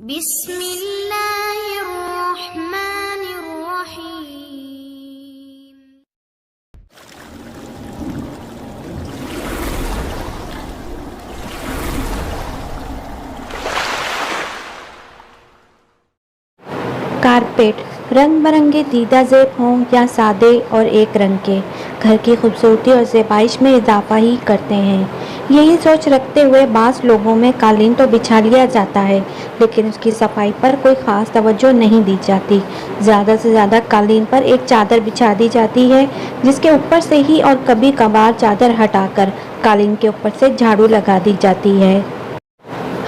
बिस्मिल्लाहिर्रहमानिर्रहीम। कारपेट रंग बिरंगे दीदा ज़ेब हों या सादे और एक रंग के, घर की खूबसूरती और ज़ेबाइश में इजाफा ही करते हैं। यही सोच रखते हुए बाज़ लोगों में कालीन तो बिछा लिया जाता है, लेकिन उसकी सफाई पर कोई ख़ास तवज्जो नहीं दी जाती। ज़्यादा से ज़्यादा कालीन पर एक चादर बिछा दी जाती है, जिसके ऊपर से ही और कभी कभार चादर हटाकर कालीन के ऊपर से झाड़ू लगा दी जाती है।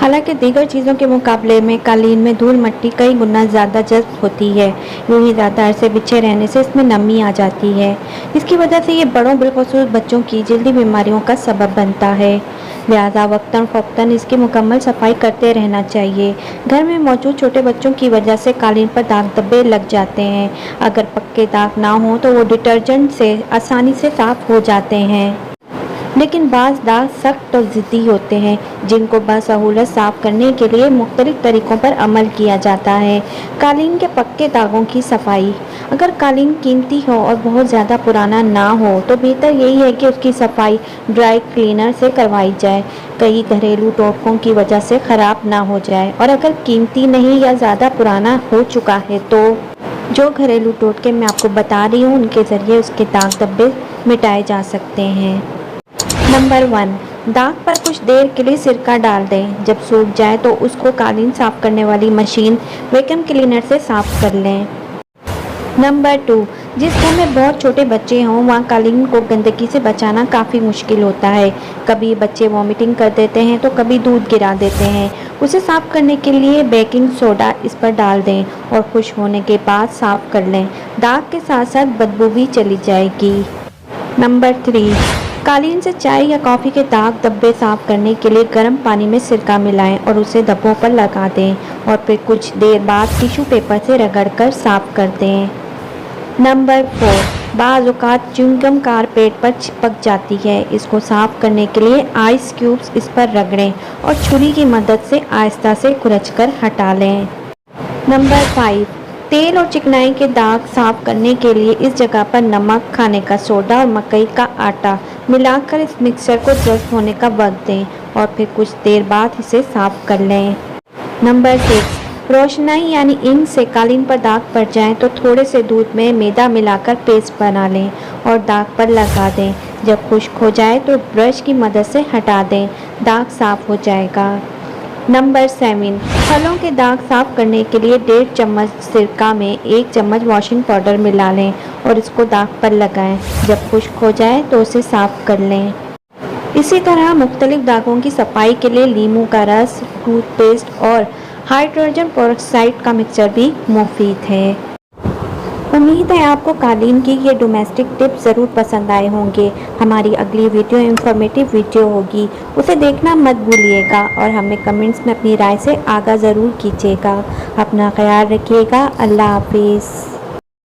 हालांकि दीगर चीज़ों के मुकाबले में कालीन में धूल मिट्टी कई गुना ज़्यादा जज्ब होती है। यूँ ही ज़्यादा अरसे बिछे रहने से इसमें नमी आ जाती है। इसकी वजह से ये बड़ों बिलखुसूस बच्चों की जल्दी बीमारियों का सबब बनता है। लिहाजा वक्तन फ़ौक्तन इसकी मुकम्मल सफाई करते रहना चाहिए। घर में मौजूद छोटे बच्चों की वजह से कालीन पर दाग धब्बे लग जाते हैं। अगर पक्के दाग ना हों तो वो डिटर्जेंट से आसानी से साफ़ हो जाते हैं, लेकिन बाज़ दाग सख्त और ज़िद्दी होते हैं, जिनको बसहूलत साफ़ करने के लिए मुख्तलिफ तरीक़ों पर अमल किया जाता है। कालीन के पक्के दागों की सफाई। अगर कालीन कीमती हो और बहुत ज़्यादा पुराना ना हो तो बेहतर यही है कि उसकी सफाई ड्राई क्लीनर से करवाई जाए, कई घरेलू टोटकों की वजह से ख़राब ना हो जाए। और अगर कीमती नहीं या ज़्यादा पुराना हो चुका है तो जो घरेलू टोटके मैं आपको बता रही हूँ उनके ज़रिए उसके दाग धब्बे मिटाए जा सकते हैं। नंबर 1, दाग पर कुछ देर के लिए सिरका डाल दें। जब सूख जाए तो उसको कालीन साफ़ करने वाली मशीन वैक्यूम क्लीनर से साफ़ कर लें। नंबर 2, जिस घर में बहुत छोटे बच्चे हों वहाँ कालीन को गंदगी से बचाना काफ़ी मुश्किल होता है। कभी बच्चे वॉमिटिंग कर देते हैं तो कभी दूध गिरा देते हैं। उसे साफ़ करने के लिए बेकिंग सोडा इस पर डाल दें और खुश होने के बाद साफ़ कर लें। दाग के साथ साथ बदबू भी चली जाएगी। नंबर 3, कालीन से चाय या कॉफ़ी के दाग धब्बे साफ़ करने के लिए गर्म पानी में सिरका मिलाएं और उसे धब्बों पर लगा दें और फिर कुछ देर बाद टिश्यू पेपर से रगड़कर साफ़ कर दें। नंबर 4, बाज़ औक़ात च्युइंगम कारपेट पर चिपक जाती है। इसको साफ़ करने के लिए आइस क्यूब्स इस पर रगड़ें और छुरी की मदद से आहिस्ता से खुरचकर हटा लें। नंबर 5, तेल और चिकनाई के दाग साफ़ करने के लिए इस जगह पर नमक, खाने का सोडा और मकई का आटा मिलाकर इस मिक्सचर को जज्ब होने का वक्त दें और फिर कुछ देर बाद इसे साफ़ कर लें। नंबर 6, रोशनाई यानी इंक से कालीन पर दाग पड़ जाएं तो थोड़े से दूध में मैदा मिलाकर पेस्ट बना लें और दाग पर लगा दें। जब खुश्क हो जाए तो ब्रश की मदद से हटा दें, दाग साफ़ हो जाएगा। नंबर 7, फलों के दाग साफ़ करने के लिए 1.5 चम्मच सिरका में 1 चम्मच वॉशिंग पाउडर मिला लें और इसको दाग पर लगाएं। जब खुश्क हो जाए तो उसे साफ़ कर लें। इसी तरह मुख्तलिफ दागों की सफाई के लिए नींबू का रस, टूथपेस्ट और हाइड्रोजन पेरोक्साइड का मिक्सचर भी मुफीद है। उम्मीद है आपको कालीन की ये डोमेस्टिक टिप्स ज़रूर पसंद आए होंगे। हमारी अगली वीडियो इंफॉर्मेटिव वीडियो होगी, उसे देखना मत भूलिएगा और हमें कमेंट्स में अपनी राय से आगाह ज़रूर कीजिएगा। अपना ख्याल रखिएगा। अल्लाह हाफिज़।